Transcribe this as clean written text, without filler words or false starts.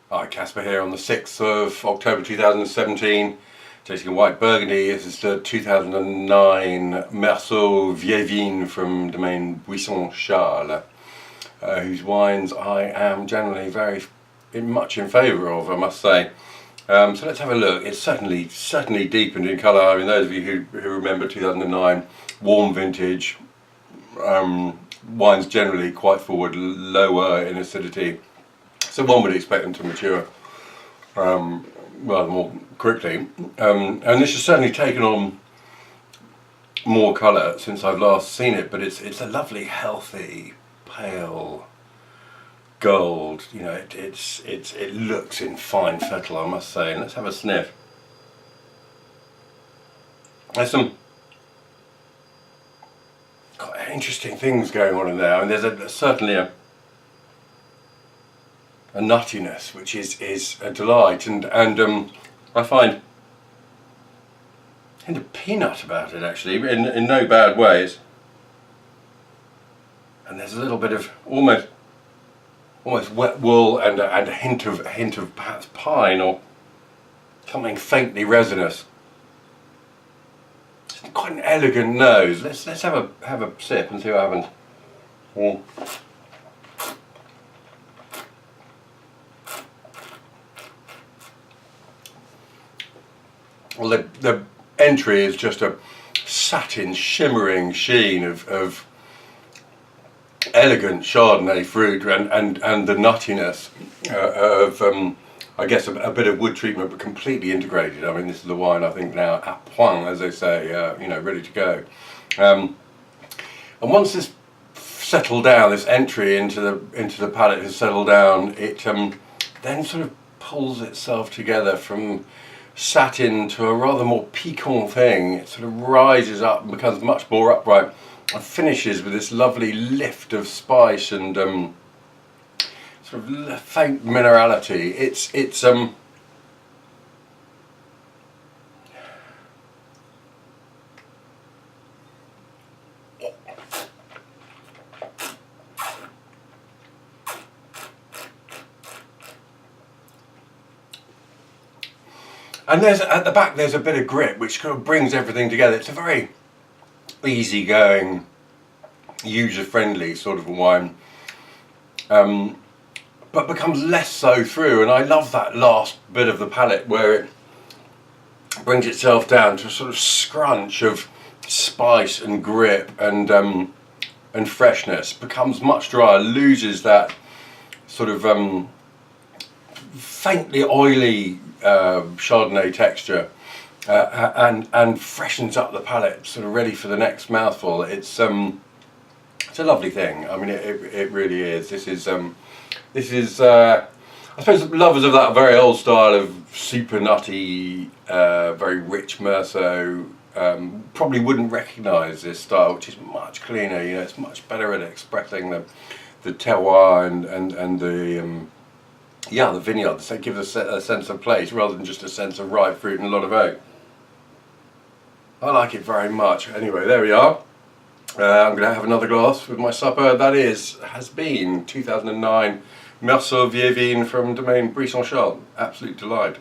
Hi, Caspar here on the 6th of October 2017, tasting a white Burgundy. This is the 2009 Meursault Vieilles from domain Buisson-Charles, whose wines I am generally very much in favour of, I must say. So let's have a look. It's certainly deepened in colour. I mean, those of you who remember 2009, warm vintage, wines generally quite forward, lower in acidity. So one would expect them to mature rather more quickly. And this has certainly taken on more colour since I've last seen it, but it's a lovely, healthy, pale gold. You know, it looks in fine fettle, I must say. And let's have a sniff. There's some quite interesting things going on in there. I mean, there's certainly a nuttiness which is a delight, and I find a hint of peanut about it, actually, in no bad ways. And there's a little bit of almost wet wool and a hint of perhaps pine or something faintly resinous. It's quite an elegant nose. Let's have a sip and see what happens. Well, the entry is just a satin shimmering sheen of elegant Chardonnay fruit and the nuttiness of I guess a bit of wood treatment, but completely integrated. I mean, this is the wine I think now à point, as they say, you know, ready to go. And once this settled down, this entry into the palate has settled down, it then sort of pulls itself together from satin to a rather more piquant thing. It sort of rises up and becomes much more upright and finishes with this lovely lift of spice and sort of faint minerality. It's and there's at the back there's a bit of grit which kind of brings everything together. It's a very easygoing, user-friendly sort of a wine, but becomes less so through. And I love that last bit of the palate where it brings itself down to a sort of scrunch of spice and grip and freshness. Becomes much drier, loses that sort of faintly oily Chardonnay texture, and freshens up the palate, sort of ready for the next mouthful. It's a lovely thing. I mean, it really is. This is I suppose lovers of that very old style of super nutty, very rich Meursault probably wouldn't recognise this style, which is much cleaner. You know, it's much better at expressing the terroir and the the vineyard. So it gives a sense of place rather than just a sense of ripe fruit and a lot of oak. I like it very much. Anyway, there we are. I'm going to have another glass with my supper. That has been 2009 Meursault Village from domain Buisson-Charles. Absolute delight.